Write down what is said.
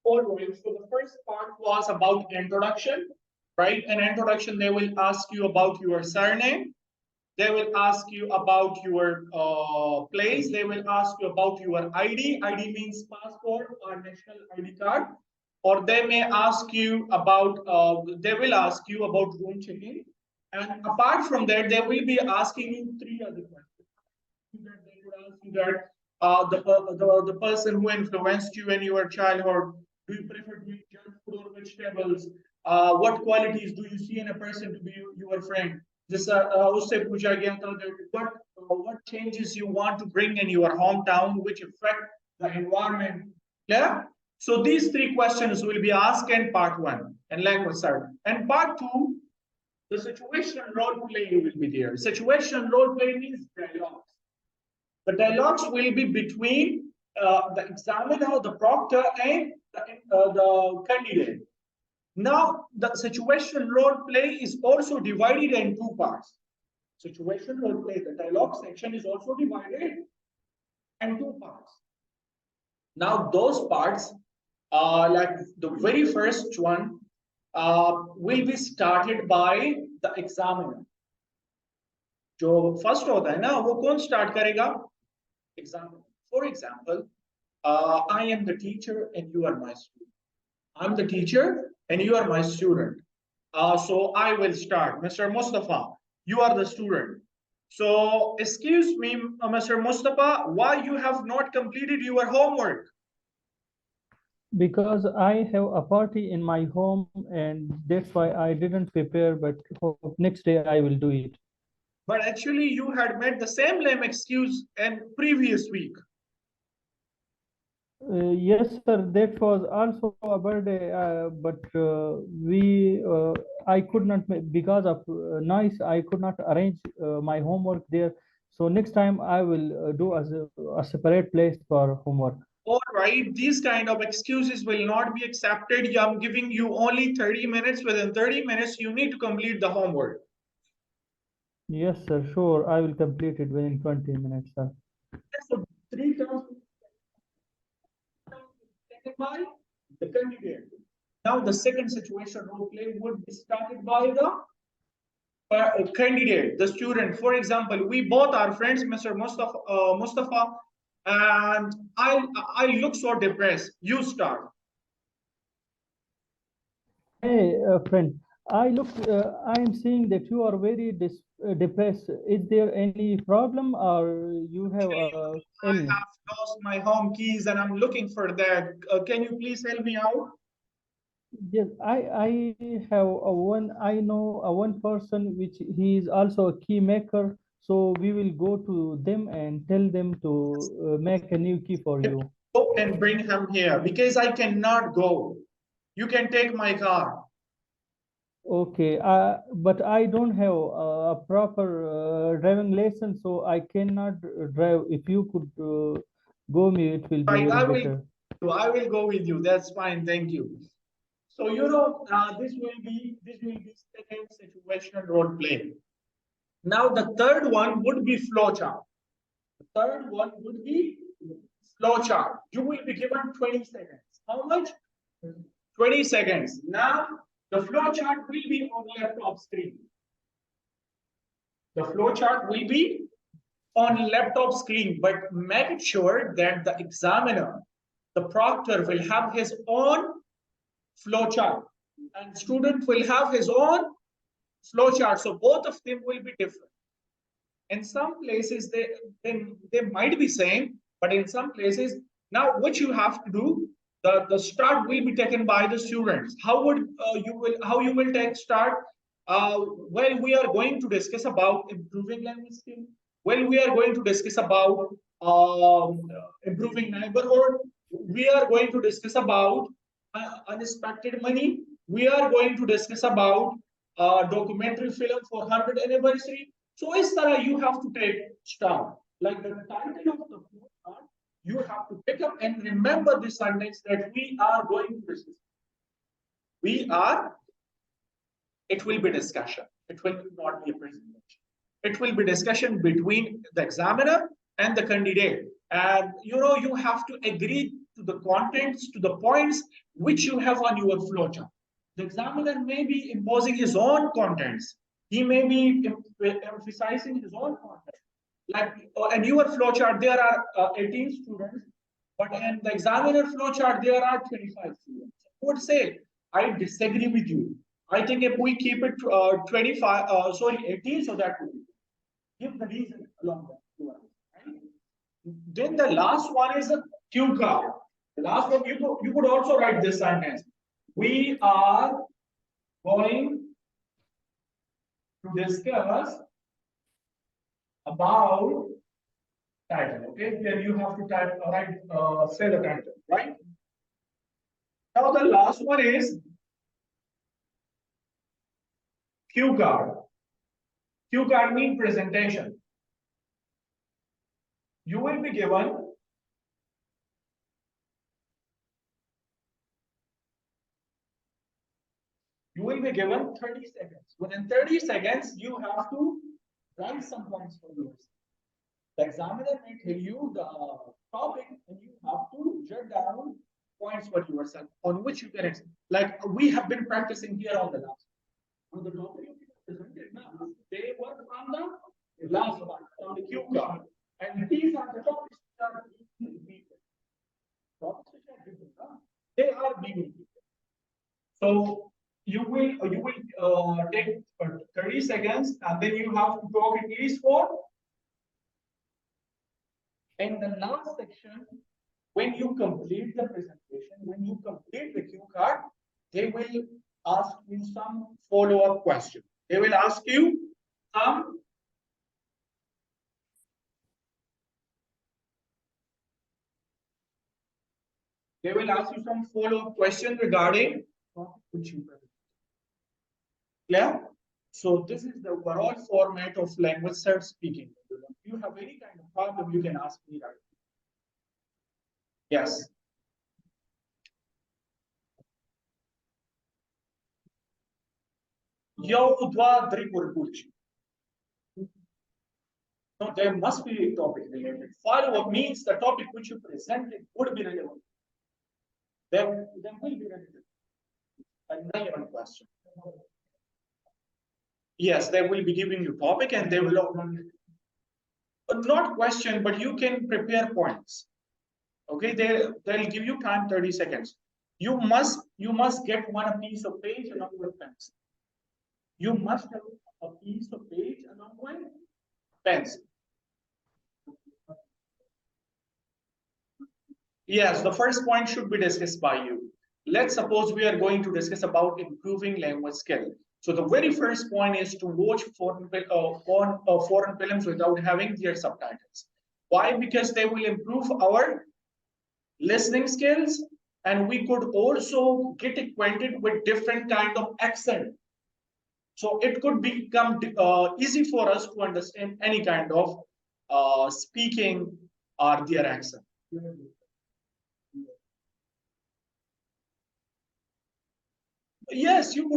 All right, so the first part was about introduction, right? In introduction, they will ask you about your surname. They will ask you about your place. They will ask you about your ID. ID means passport or national ID card. Or they may ask you about, they will ask you about room checking. And apart from that, they will be asking you three other questions. They would ask you that the person who influenced you in your childhood, do you prefer to eat junk food or vegetables? What qualities do you see in a person to be your friend? This उससे पूछा गया था that what changes you want to bring in your hometown which affect the environment. Yeah. So these three questions will be asked in part 1 and LanguageCert. And part 2, the situational role play will be there. Situational role play means dialogues. The dialogues will be between the examiner, the proctor, and the candidate. Now, the situation role play is also divided in two parts. Situation role play, the dialogue section is also divided in two parts. Now, those parts, like the very first one, will be started by the examiner. जो first होता है ना, वो कौन start करेगा? Examiner. For example, I am the teacher and you are my student. I'm the teacher and you are my student. So I will start. Mr. Mustafa, you are the student. So excuse me, Mr. Mustafa, why you have not completed your homework? Because I have a party in my home and that's why I didn't prepare, but hope next day I will do it. But actually you had made the same lame excuse in previous week. Yes, sir, that was also a birthday, but I could not, because of noise, I could not arrange my homework there. So next time I will do a separate place for homework. All right, these kind of excuses will not be accepted. I'm giving you only 30 minutes. Within 30 minutes, you need to complete the homework. Yes, sir, sure. I will complete it within 20 minutes, sir. So 3 terms taken by the candidate. Now the second situation role play would be started by the candidate, the student. For example, we both are friends, Mr. Mustafa, and I look so depressed. You start. Hey, friend, I am seeing that you are very depressed. Is there any problem or you have I illness? have lost my home keys and I'm looking for that. Can you please help me out? Yes, I have I know one person which he is also a key maker. So we will go to them and tell them to make a new key for you. Go and bring him here because I cannot go. You can take my car. Okay, but I don't have a proper driving license, so I cannot drive. If you could go me, it will be Right, very better. I will go with you. That's fine. Thank you. So you know, this will be second situational role play. Now the third one would be flowchart. The third one would be flowchart. You will be given 20 seconds. How much? 20 seconds. Now the flowchart will be on laptop screen. The flowchart will be on laptop screen, but make sure that the examiner, the proctor, will have his own flowchart and student will have his own flowchart. So both of them will be different. In some places they might be same, but in some places, now what you have to do, the start will be taken by the students. How you will take start? Well, we are going to discuss about improving language skills. Well, we are going to discuss about improving neighborhood. We are going to discuss about unexpected money. We are going to discuss about documentary film for 100th anniversary. So is that you have to take start. Like the title of the book, you have to pick up and remember this sentence that we are going to discuss. It will be discussion. It will not be a presentation. It will be discussion between the examiner and the candidate. And you know, you have to agree to the contents, to the points which you have on your flowchart. The examiner may be imposing his own contents. He may be emphasizing his own content. Like in your flowchart, there are 18 students, but in the examiner flowchart, there are 25 students. I would say, I disagree with you. I think if we keep it 18, so that would be. Give the reason along that. Right? Then the last one is a cue card. The last one, you could also write this sentence. We are going to discuss about title. Okay, then you have to type, say the title, right? Now the last one is cue card. Cue card means presentation. You will be given you will be given 30 seconds. Within 30 seconds, you have to write some points for yourself. The examiner may tell you the topic, and you have to jot down points for yourself on which you can, like we have been practicing here on the last. On the topic you presented now, they work on the last one, on the cue card. And these are the topics that are being repeated. Topics which are different, they are being repeated. So you will take 30 seconds, and then you have to talk at least for. In the last section, when you complete the presentation, when you complete the cue card, they will ask you some follow-up question. They will ask you some follow-up question regarding which you present. Clear? So this is the overall format of LanguageCert speaking. If you have any kind of problem, you can ask me right. Yes. No, there must be a topic related. Follow-up means the topic which you presented would be relevant. There will be relevant. A relevant question. Yes, they will be giving you topic, and they will not question, but you can prepare points. Okay, they'll give you time 30 seconds. You must get one piece of page along with pencil. You must have a piece of page along with pencil. Yes, the first point should be discussed by you. Let's suppose we are going to discuss about improving language skill. So the very first point is to watch foreign films without having their subtitles. Why? Because they will improve our listening skills, and we could also get acquainted with different kind of accent. So it could become easy for us to understand any kind of speaking or their accent. Yes, you could